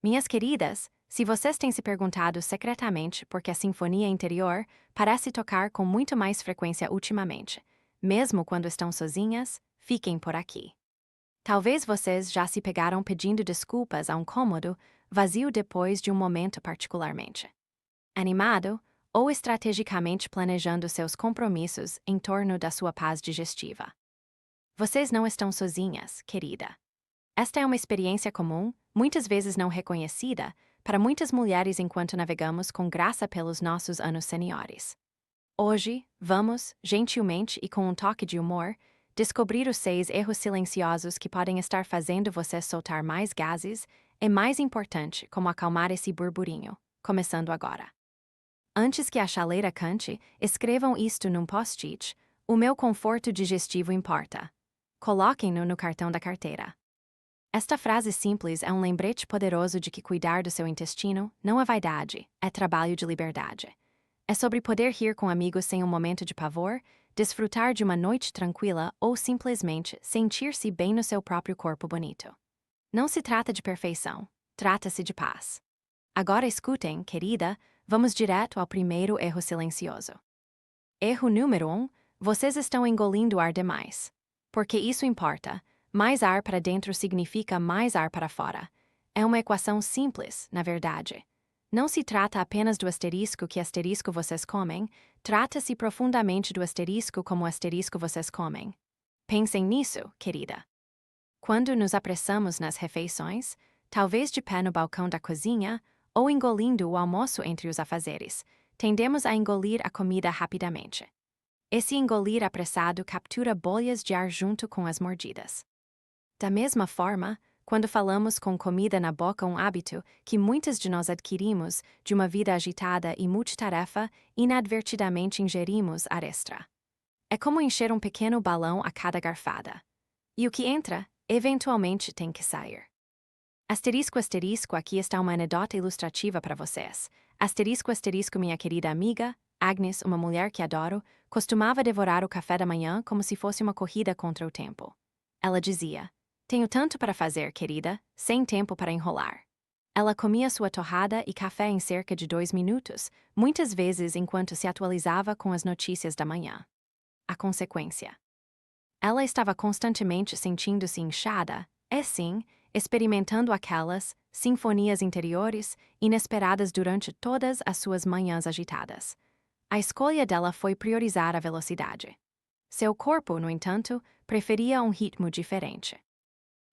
Minhas queridas, se vocês têm se perguntado secretamente por que a sinfonia interior parece tocar com muito mais frequência ultimamente, mesmo quando estão sozinhas, fiquem por aqui. Talvez vocês já se pegaram pedindo desculpas a um cômodo vazio depois de um momento particularmente animado ou estrategicamente planejando seus compromissos em torno da sua paz digestiva. Vocês não estão sozinhas, querida. Esta é uma experiência comum, muitas vezes não reconhecida, para muitas mulheres enquanto navegamos com graça pelos nossos anos seniores. Hoje, vamos, gentilmente e com um toque de humor, descobrir os 6 erros silenciosos que podem estar fazendo você soltar mais gases e, mais importante, como acalmar esse burburinho, começando agora. Antes que a chaleira cante, escrevam isto num post-it: o meu conforto digestivo importa. Coloquem-no no cartão da carteira. Esta frase simples é um lembrete poderoso de que cuidar do seu intestino não é vaidade, é trabalho de liberdade. É sobre poder rir com amigos sem um momento de pavor, desfrutar de uma noite tranquila ou simplesmente sentir-se bem no seu próprio corpo bonito. Não se trata de perfeição, trata-se de paz. Agora escutem, querida, vamos direto ao primeiro erro silencioso. Erro número 1: vocês estão engolindo ar demais. Porque isso importa. Mais ar para dentro significa mais ar para fora. É uma equação simples, na verdade. Não se trata apenas do asterisco que asterisco vocês comem, trata-se profundamente do asterisco como asterisco vocês comem. Pensem nisso, querida. Quando nos apressamos nas refeições, talvez de pé no balcão da cozinha, ou engolindo o almoço entre os afazeres, tendemos a engolir a comida rapidamente. Esse engolir apressado captura bolhas de ar junto com as mordidas. Da mesma forma, quando falamos com comida na boca, um hábito que muitas de nós adquirimos de uma vida agitada e multitarefa, inadvertidamente ingerimos ar extra. É como encher um pequeno balão a cada garfada. E o que entra, eventualmente tem que sair. Asterisco, asterisco, aqui está uma anedota ilustrativa para vocês. Asterisco, asterisco, minha querida amiga, Agnes, uma mulher que adoro, costumava devorar o café da manhã como se fosse uma corrida contra o tempo. Ela dizia: tenho tanto para fazer, querida, sem tempo para enrolar. Ela comia sua torrada e café em cerca de 2 minutos, muitas vezes enquanto se atualizava com as notícias da manhã. A consequência: ela estava constantemente sentindo-se inchada, experimentando aquelas sinfonias interiores inesperadas durante todas as suas manhãs agitadas. A escolha dela foi priorizar a velocidade. Seu corpo, no entanto, preferia um ritmo diferente.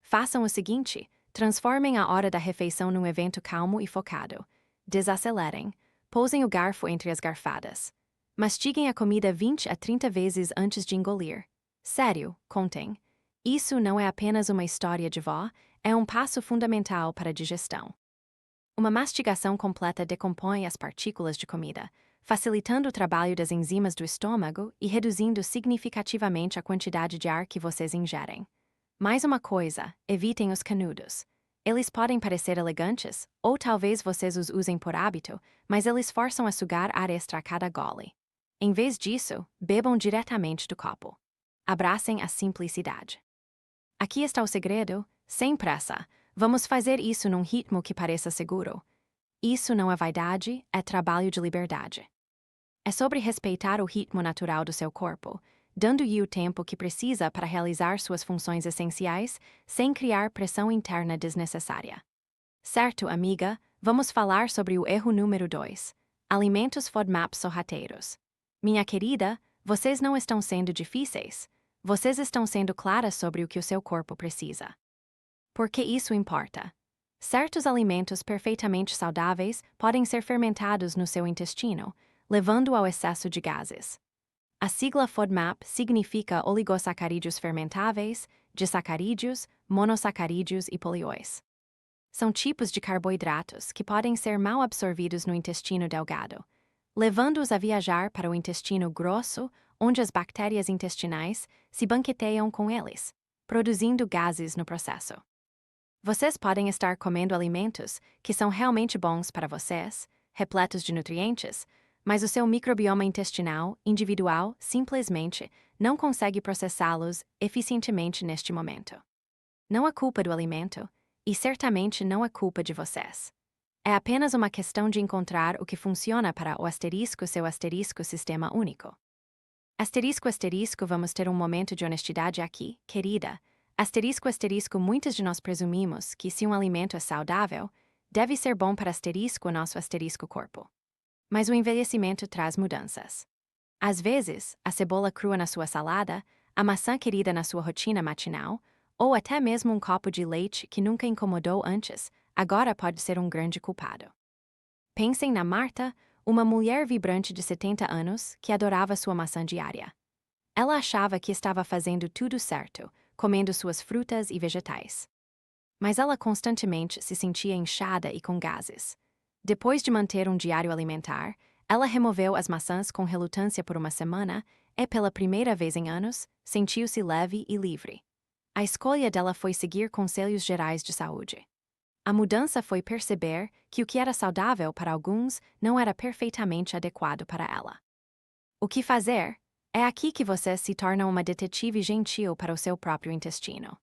Façam o seguinte: transformem a hora da refeição num evento calmo e focado. Desacelerem, pousem o garfo entre as garfadas. Mastiguem a comida 20 a 30 vezes antes de engolir. Sério, contem. Isso não é apenas uma história de vó, é um passo fundamental para a digestão. Uma mastigação completa decompõe as partículas de comida, facilitando o trabalho das enzimas do estômago e reduzindo significativamente a quantidade de ar que vocês ingerem. Mais uma coisa, evitem os canudos. Eles podem parecer elegantes, ou talvez vocês os usem por hábito, mas eles forçam a sugar ar extra a cada gole. Em vez disso, bebam diretamente do copo. Abracem a simplicidade. Aqui está o segredo: sem pressa. Vamos fazer isso num ritmo que pareça seguro. Isso não é vaidade, é trabalho de liberdade. É sobre respeitar o ritmo natural do seu corpo, dando-lhe o tempo que precisa para realizar suas funções essenciais, sem criar pressão interna desnecessária. Certo, amiga, vamos falar sobre o erro número 2: alimentos FODMAP sorrateiros. Minha querida, vocês não estão sendo difíceis. Vocês estão sendo claras sobre o que o seu corpo precisa. Por que isso importa? Certos alimentos perfeitamente saudáveis podem ser fermentados no seu intestino, levando ao excesso de gases. A sigla FODMAP significa oligosacarídeos fermentáveis, disacarídeos, monossacarídeos e polióis. São tipos de carboidratos que podem ser mal absorvidos no intestino delgado, levando-os a viajar para o intestino grosso, onde as bactérias intestinais se banqueteiam com eles, produzindo gases no processo. Vocês podem estar comendo alimentos que são realmente bons para vocês, repletos de nutrientes, mas o seu microbioma intestinal individual simplesmente não consegue processá-los eficientemente neste momento. Não é culpa do alimento, E certamente não é culpa de vocês. É apenas uma questão de encontrar o que funciona para o asterisco seu asterisco sistema único. Asterisco asterisco, vamos ter um momento de honestidade aqui, querida. Asterisco asterisco, muitos de nós presumimos que se um alimento é saudável, deve ser bom para asterisco o nosso asterisco corpo. Mas o envelhecimento traz mudanças. Às vezes, a cebola crua na sua salada, a maçã querida na sua rotina matinal, ou até mesmo um copo de leite que nunca incomodou antes, agora pode ser um grande culpado. Pensem na Marta, uma mulher vibrante de 70 anos que adorava sua maçã diária. Ela achava que estava fazendo tudo certo, comendo suas frutas e vegetais. Mas ela constantemente se sentia inchada e com gases. Depois de manter um diário alimentar, ela removeu as maçãs com relutância por uma semana e, pela primeira vez em anos, sentiu-se leve e livre. A escolha dela foi seguir conselhos gerais de saúde. A mudança foi perceber que o que era saudável para alguns não era perfeitamente adequado para ela. O que fazer? É aqui que você se torna uma detetive gentil para o seu próprio intestino.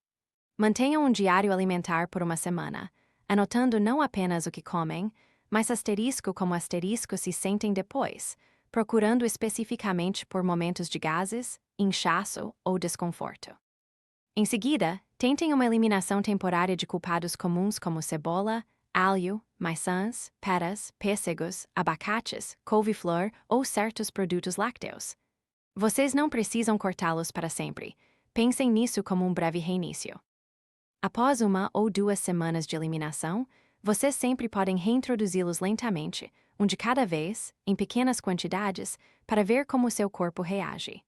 Mantenham um diário alimentar por uma semana, anotando não apenas o que comem, mas asterisco como asterisco se sentem depois, procurando especificamente por momentos de gases, inchaço ou desconforto. Em seguida, tentem uma eliminação temporária de culpados comuns como cebola, alho, maçãs, peras, pêssegos, abacates, couve-flor ou certos produtos lácteos. Vocês não precisam cortá-los para sempre. Pensem nisso como um breve reinício. Após 1 ou 2 semanas de eliminação, vocês sempre podem reintroduzi-los lentamente, um de cada vez, em pequenas quantidades, para ver como seu corpo reage.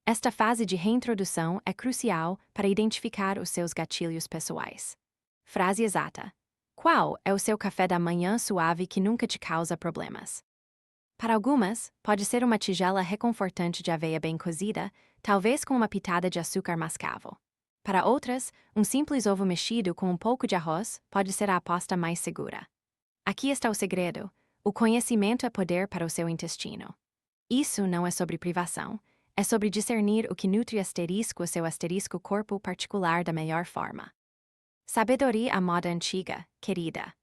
Esta fase de reintrodução é crucial para identificar os seus gatilhos pessoais. Frase exata: qual é o seu café da manhã suave que nunca te causa problemas? Para algumas, pode ser uma tigela reconfortante de aveia bem cozida, talvez com uma pitada de açúcar mascavo. Para outras, um simples ovo mexido com um pouco de arroz pode ser a aposta mais segura. Aqui está o segredo: o conhecimento é poder para o seu intestino. Isso não é sobre privação, é sobre discernir o que nutre o seu asterisco corpo particular da melhor forma. Sabedoria à moda antiga, querida.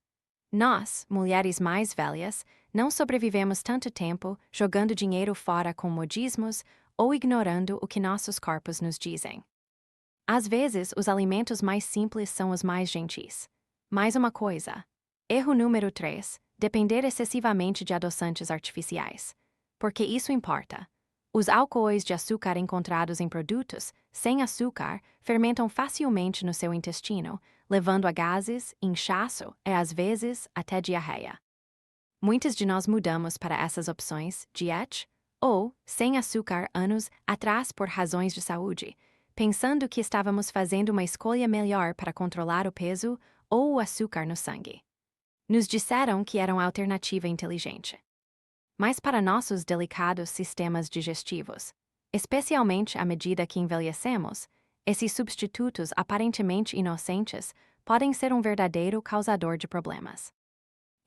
Nós, mulheres mais velhas, não sobrevivemos tanto tempo jogando dinheiro fora com modismos ou ignorando o que nossos corpos nos dizem. Às vezes, os alimentos mais simples são os mais gentis. Mais uma coisa. Erro número 3: depender excessivamente de adoçantes artificiais. Porque isso importa. Os álcoois de açúcar encontrados em produtos sem açúcar fermentam facilmente no seu intestino, levando a gases, inchaço e, às vezes, até diarreia. Muitos de nós mudamos para essas opções, diet ou sem açúcar, anos atrás por razões de saúde, pensando que estávamos fazendo uma escolha melhor para controlar o peso ou o açúcar no sangue. Nos disseram que era uma alternativa inteligente. Mas para nossos delicados sistemas digestivos, especialmente à medida que envelhecemos, esses substitutos aparentemente inocentes podem ser um verdadeiro causador de problemas.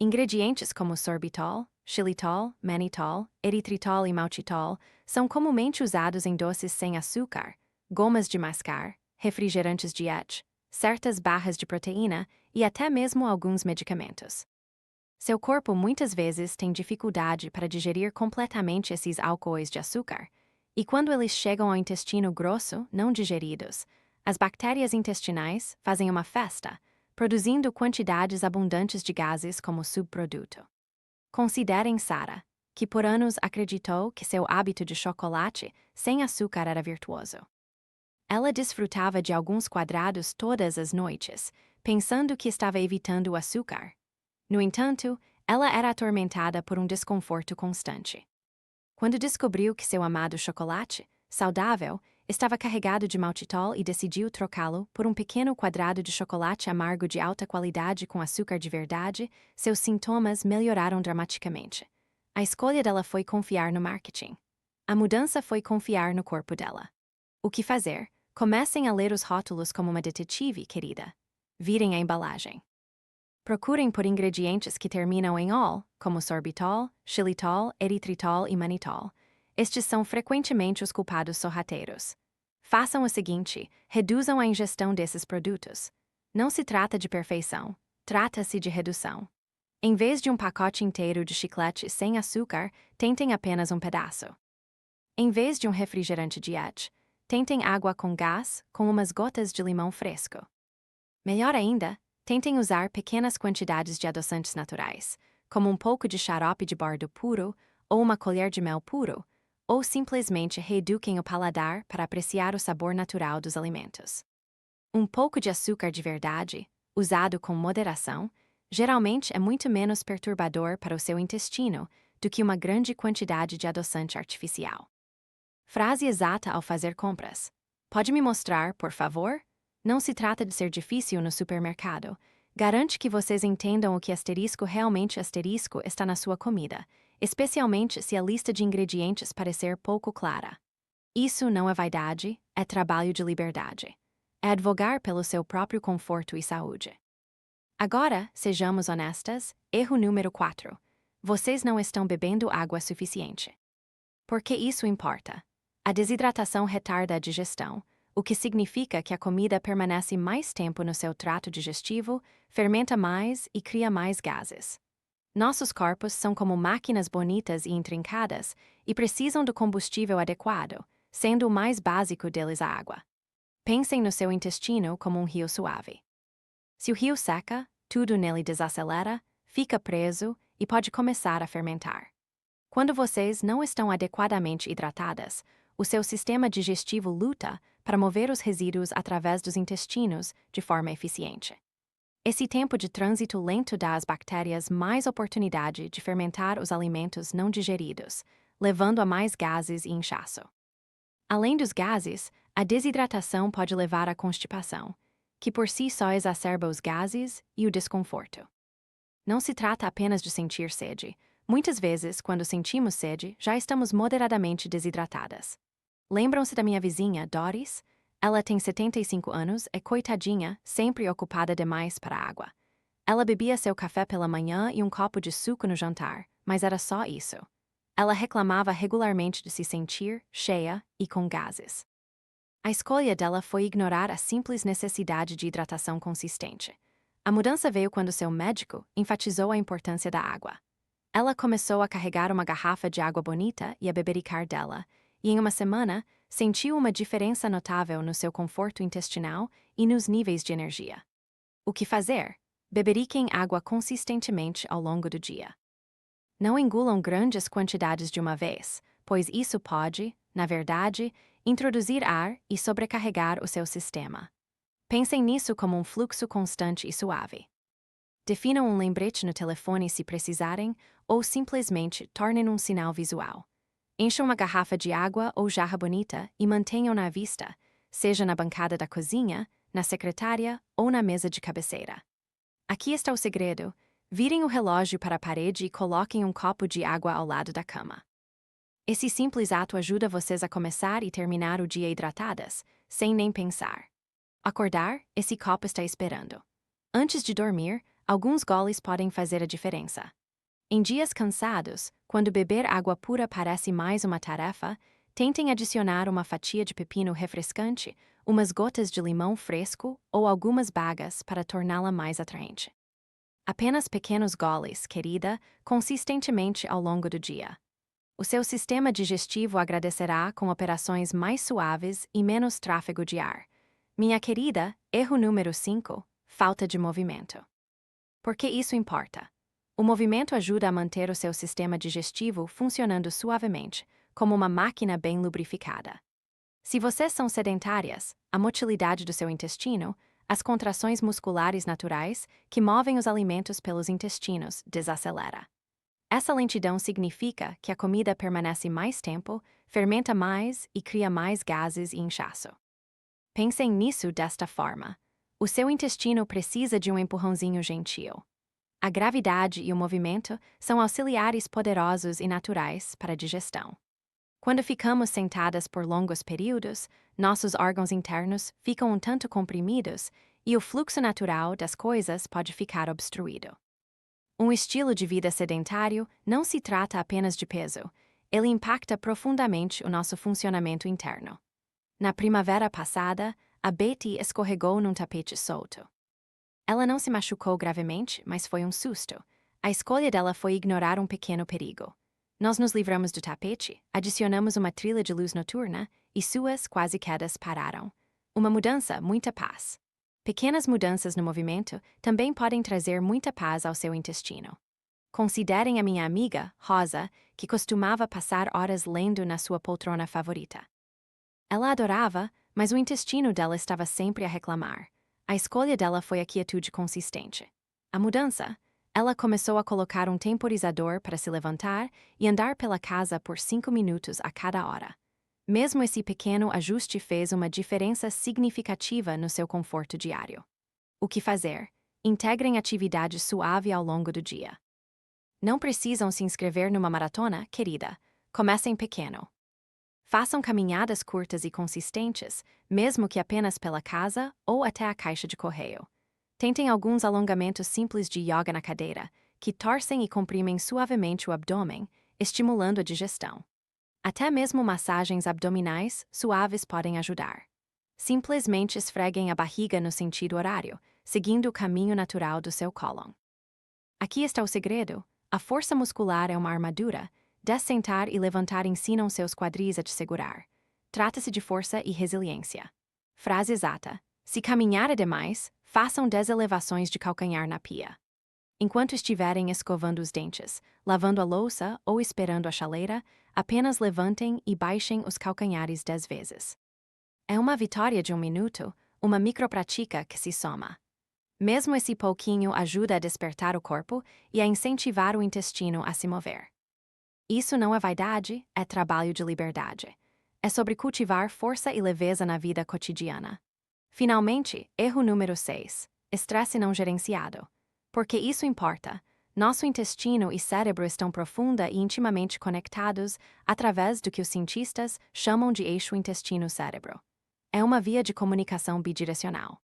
Ingredientes como sorbitol, xilitol, mannitol, eritritol e maltitol são comumente usados em doces sem açúcar, gomas de mascar, refrigerantes diet, certas barras de proteína e até mesmo alguns medicamentos. Seu corpo muitas vezes tem dificuldade para digerir completamente esses álcoois de açúcar, e quando eles chegam ao intestino grosso, não digeridos, as bactérias intestinais fazem uma festa, produzindo quantidades abundantes de gases como subproduto. Considerem Sarah, que por anos acreditou que seu hábito de chocolate sem açúcar era virtuoso. Ela desfrutava de alguns quadrados todas as noites, pensando que estava evitando o açúcar. No entanto, ela era atormentada por um desconforto constante. Quando descobriu que seu amado chocolate, saudável, estava carregado de maltitol e decidiu trocá-lo por um pequeno quadrado de chocolate amargo de alta qualidade com açúcar de verdade, seus sintomas melhoraram dramaticamente. A escolha dela foi confiar no marketing. A mudança foi confiar no corpo dela. O que fazer? Comecem a ler os rótulos como uma detetive, querida. Virem a embalagem. Procurem por ingredientes que terminam em ol, como sorbitol, xilitol, eritritol e mannitol. Estes são frequentemente os culpados sorrateiros. Façam o seguinte: reduzam a ingestão desses produtos. Não se trata de perfeição, trata-se de redução. Em vez de um pacote inteiro de chiclete sem açúcar, tentem apenas um pedaço. Em vez de um refrigerante diet, tentem água com gás com umas gotas de limão fresco. Melhor ainda, tentem usar pequenas quantidades de adoçantes naturais, como um pouco de xarope de bordo puro ou uma colher de mel puro, ou simplesmente reeduquem o paladar para apreciar o sabor natural dos alimentos. Um pouco de açúcar de verdade, usado com moderação, geralmente é muito menos perturbador para o seu intestino do que uma grande quantidade de adoçante artificial. Frase exata ao fazer compras. Pode me mostrar, por favor? Não se trata de ser difícil no supermercado. Garante que vocês entendam o que asterisco realmente asterisco está na sua comida, especialmente se a lista de ingredientes parecer pouco clara. Isso não é vaidade, é trabalho de liberdade. É advogar pelo seu próprio conforto e saúde. Agora, sejamos honestas, erro número 4. Vocês não estão bebendo água suficiente. Por que isso importa? A desidratação retarda a digestão, o que significa que a comida permanece mais tempo no seu trato digestivo, fermenta mais e cria mais gases. Nossos corpos são como máquinas bonitas e intrincadas e precisam do combustível adequado, sendo o mais básico deles a água. Pensem no seu intestino como um rio suave. Se o rio seca, tudo nele desacelera, fica preso e pode começar a fermentar. Quando vocês não estão adequadamente hidratadas, o seu sistema digestivo luta para mover os resíduos através dos intestinos de forma eficiente. Esse tempo de trânsito lento dá às bactérias mais oportunidade de fermentar os alimentos não digeridos, levando a mais gases e inchaço. Além dos gases, a desidratação pode levar à constipação, que por si só exacerba os gases e o desconforto. Não se trata apenas de sentir sede. Muitas vezes, quando sentimos sede, já estamos moderadamente desidratadas. Lembram-se da minha vizinha, Doris? Ela tem 75 anos, é coitadinha, sempre ocupada demais para a água. Ela bebia seu café pela manhã e um copo de suco no jantar, mas era só isso. Ela reclamava regularmente de se sentir cheia e com gases. A escolha dela foi ignorar a simples necessidade de hidratação consistente. A mudança veio quando seu médico enfatizou a importância da água. Ela começou a carregar uma garrafa de água bonita e a bebericar dela, e em uma semana sentiu uma diferença notável no seu conforto intestinal e nos níveis de energia. O que fazer? Beberiquem água consistentemente ao longo do dia. Não engulam grandes quantidades de uma vez, pois isso pode, na verdade, introduzir ar e sobrecarregar o seu sistema. Pensem nisso como um fluxo constante e suave. Definam um lembrete no telefone se precisarem, ou simplesmente tornem um sinal visual. Encham uma garrafa de água ou jarra bonita e mantenham-na à vista, seja na bancada da cozinha, na secretária ou na mesa de cabeceira. Aqui está o segredo: virem o relógio para a parede e coloquem um copo de água ao lado da cama. Esse simples ato ajuda vocês a começar e terminar o dia hidratadas, sem nem pensar. Acordar, esse copo está esperando. Antes de dormir, alguns goles podem fazer a diferença. Em dias cansados, quando beber água pura parece mais uma tarefa, tentem adicionar uma fatia de pepino refrescante, umas gotas de limão fresco ou algumas bagas para torná-la mais atraente. Apenas pequenos goles, querida, consistentemente ao longo do dia. O seu sistema digestivo agradecerá com operações mais suaves e menos tráfego de ar. Minha querida, erro número 5, falta de movimento. Por que isso importa? O movimento ajuda a manter o seu sistema digestivo funcionando suavemente, como uma máquina bem lubrificada. Se vocês são sedentárias, a motilidade do seu intestino, as contrações musculares naturais que movem os alimentos pelos intestinos, desacelera. Essa lentidão significa que a comida permanece mais tempo, fermenta mais e cria mais gases e inchaço. Pensem nisso desta forma. O seu intestino precisa de um empurrãozinho gentil. A gravidade e o movimento são auxiliares poderosos e naturais para a digestão. Quando ficamos sentadas por longos períodos, nossos órgãos internos ficam um tanto comprimidos e o fluxo natural das coisas pode ficar obstruído. Um estilo de vida sedentário não se trata apenas de peso, ele impacta profundamente o nosso funcionamento interno. Na primavera passada, a Betty escorregou num tapete solto. Ela não se machucou gravemente, mas foi um susto. A escolha dela foi ignorar um pequeno perigo. Nós nos livramos do tapete, adicionamos uma trilha de luz noturna e suas quase quedas pararam. Uma mudança, muita paz. Pequenas mudanças no movimento também podem trazer muita paz ao seu intestino. Considerem a minha amiga, Rosa, que costumava passar horas lendo na sua poltrona favorita. Ela adorava, mas o intestino dela estava sempre a reclamar. A escolha dela foi a quietude consistente. A mudança? Ela começou a colocar um temporizador para se levantar e andar pela casa por 5 minutos a cada hora. Mesmo esse pequeno ajuste fez uma diferença significativa no seu conforto diário. O que fazer? Integrem atividade suave ao longo do dia. Não precisam se inscrever numa maratona, querida. Comecem pequeno. Façam caminhadas curtas e consistentes, mesmo que apenas pela casa ou até a caixa de correio. Tentem alguns alongamentos simples de yoga na cadeira, que torcem e comprimem suavemente o abdômen, estimulando a digestão. Até mesmo massagens abdominais suaves podem ajudar. Simplesmente esfreguem a barriga no sentido horário, seguindo o caminho natural do seu cólon. Aqui está o segredo. A força muscular é uma armadura. Dessentar e levantar ensinam seus quadris a te segurar. Trata-se de força e resiliência. Frase exata. Se caminhar é demais, façam 10 elevações de calcanhar na pia. Enquanto estiverem escovando os dentes, lavando a louça ou esperando a chaleira, apenas levantem e baixem os calcanhares 10 vezes. É uma vitória de 1 minuto, uma microprática que se soma. Mesmo esse pouquinho ajuda a despertar o corpo e a incentivar o intestino a se mover. Isso não é vaidade, é trabalho de liberdade. É sobre cultivar força e leveza na vida cotidiana. Finalmente, erro número 6. Estresse não gerenciado. Porque isso importa. Nosso intestino e cérebro estão profunda e intimamente conectados através do que os cientistas chamam de eixo intestino-cérebro. É uma via de comunicação bidirecional.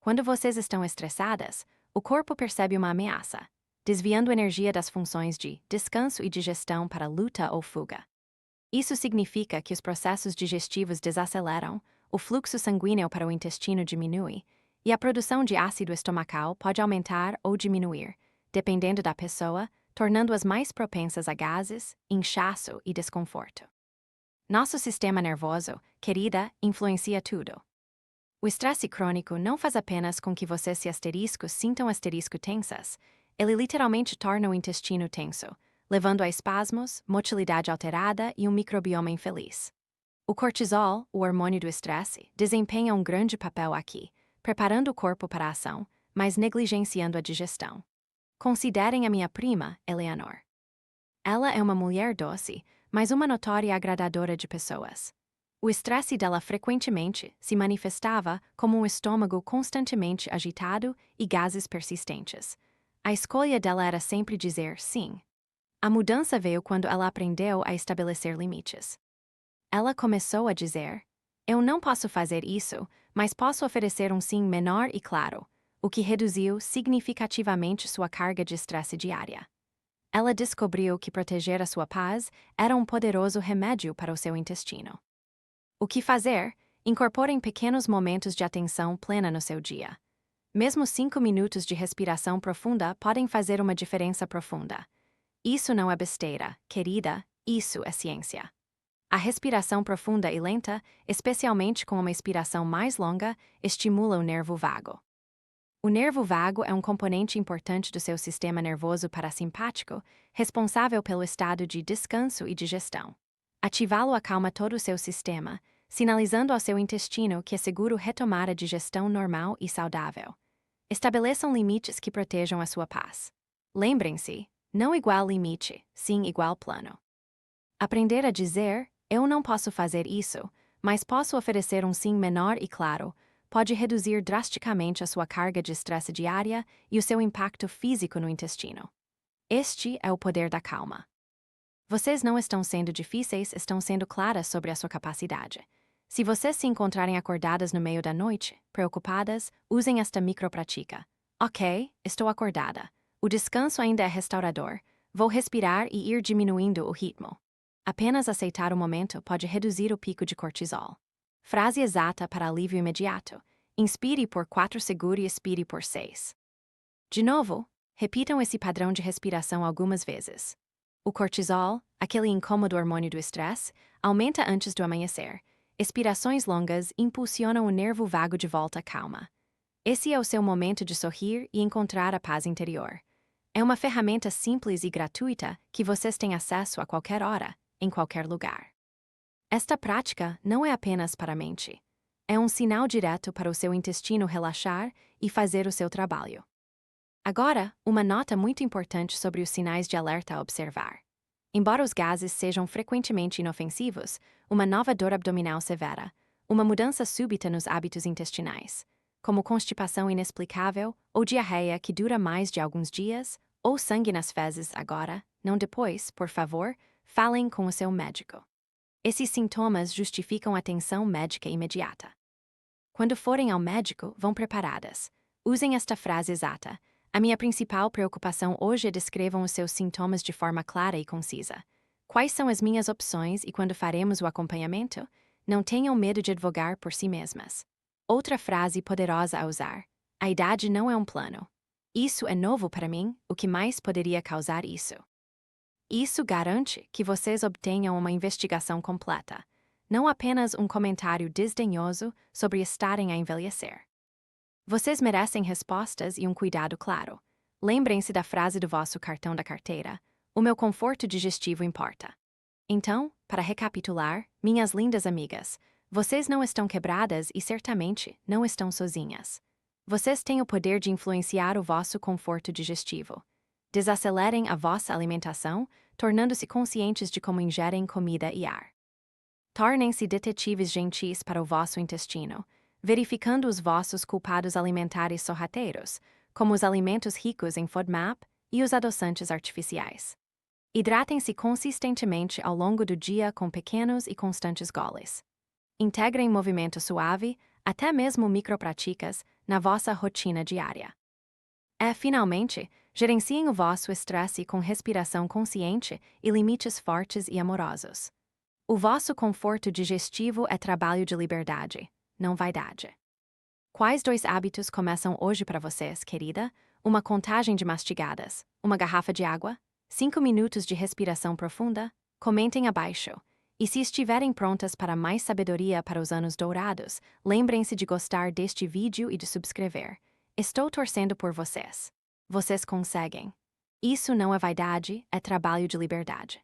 Quando vocês estão estressadas, o corpo percebe uma ameaça, desviando energia das funções de descanso e digestão para luta ou fuga. Isso significa que os processos digestivos desaceleram, o fluxo sanguíneo para o intestino diminui, e a produção de ácido estomacal pode aumentar ou diminuir, dependendo da pessoa, tornando-as mais propensas a gases, inchaço e desconforto. Nosso sistema nervoso, querida, influencia tudo. O estresse crônico não faz apenas com que vocês sintam tensas, ele literalmente torna o intestino tenso, levando a espasmos, motilidade alterada e um microbioma infeliz. O cortisol, o hormônio do estresse, desempenha um grande papel aqui, preparando o corpo para a ação, mas negligenciando a digestão. Considerem a minha prima, Eleanor. Ela é uma mulher doce, mas uma notória e agradadora de pessoas. O estresse dela frequentemente se manifestava como um estômago constantemente agitado e gases persistentes. A escolha dela era sempre dizer sim. A mudança veio quando ela aprendeu a estabelecer limites. Ela começou a dizer: eu não posso fazer isso, mas posso oferecer um sim menor e claro, o que reduziu significativamente sua carga de estresse diária. Ela descobriu que proteger a sua paz era um poderoso remédio para o seu intestino. O que fazer? Incorporem pequenos momentos de atenção plena no seu dia. Mesmo 5 minutos de respiração profunda podem fazer uma diferença profunda. Isso não é besteira, querida, isso é ciência. A respiração profunda e lenta, especialmente com uma expiração mais longa, estimula o nervo vago. O nervo vago é um componente importante do seu sistema nervoso parasimpático, responsável pelo estado de descanso e digestão. Ativá-lo acalma todo o seu sistema, sinalizando ao seu intestino que é seguro retomar a digestão normal e saudável. Estabeleçam limites que protejam a sua paz. Lembrem-se, não igual limite, sim igual plano. Aprender a dizer, eu não posso fazer isso, mas posso oferecer um sim menor e claro, pode reduzir drasticamente a sua carga de estresse diária e o seu impacto físico no intestino. Este é o poder da calma. Vocês não estão sendo difíceis, estão sendo claras sobre a sua capacidade. Se vocês se encontrarem acordadas no meio da noite, preocupadas, usem esta microprática. Ok, estou acordada. O descanso ainda é restaurador. Vou respirar e ir diminuindo o ritmo. Apenas aceitar o momento pode reduzir o pico de cortisol. Frase exata para alívio imediato. Inspire por 4 segundos e expire por 6. De novo, repitam esse padrão de respiração algumas vezes. O cortisol, aquele incômodo hormônio do estresse, aumenta antes do amanhecer. Expirações longas impulsionam o nervo vago de volta à calma. Esse é o seu momento de sorrir e encontrar a paz interior. É uma ferramenta simples e gratuita que vocês têm acesso a qualquer hora, em qualquer lugar. Esta prática não é apenas para a mente. É um sinal direto para o seu intestino relaxar e fazer o seu trabalho. Agora, uma nota muito importante sobre os sinais de alerta a observar. Embora os gases sejam frequentemente inofensivos, uma nova dor abdominal severa, uma mudança súbita nos hábitos intestinais, como constipação inexplicável ou diarreia que dura mais de alguns dias, ou sangue nas fezes agora, não depois, por favor, falem com o seu médico. Esses sintomas justificam atenção médica imediata. Quando forem ao médico, vão preparadas. Usem esta frase exata. A minha principal preocupação hoje é descrevam os seus sintomas de forma clara e concisa. Quais são as minhas opções e quando faremos o acompanhamento? Não tenham medo de advogar por si mesmas. Outra frase poderosa a usar. A idade não é um plano. Isso é novo para mim, o que mais poderia causar isso? Isso garante que vocês obtenham uma investigação completa, não apenas um comentário desdenhoso sobre estarem a envelhecer. Vocês merecem respostas e um cuidado claro. Lembrem-se da frase do vosso cartão da carteira: o meu conforto digestivo importa. Então, para recapitular, minhas lindas amigas, vocês não estão quebradas e certamente não estão sozinhas. Vocês têm o poder de influenciar o vosso conforto digestivo. Desacelerem a vossa alimentação, tornando-se conscientes de como ingerem comida e ar. Tornem-se detetives gentis para o vosso intestino, verificando os vossos culpados alimentares sorrateiros, como os alimentos ricos em FODMAP e os adoçantes artificiais. Hidratem-se consistentemente ao longo do dia com pequenos e constantes goles. Integrem movimento suave, até mesmo micropráticas, na vossa rotina diária. Finalmente, gerenciem o vosso estresse com respiração consciente e limites fortes e amorosos. O vosso conforto digestivo é trabalho de liberdade, não vaidade. Quais 2 hábitos começam hoje para vocês, querida? Uma contagem de mastigadas, uma garrafa de água, 5 minutos de respiração profunda? Comentem abaixo. E se estiverem prontas para mais sabedoria para os anos dourados, lembrem-se de gostar deste vídeo e de subscrever. Estou torcendo por vocês. Vocês conseguem. Isso não é vaidade, é trabalho de liberdade.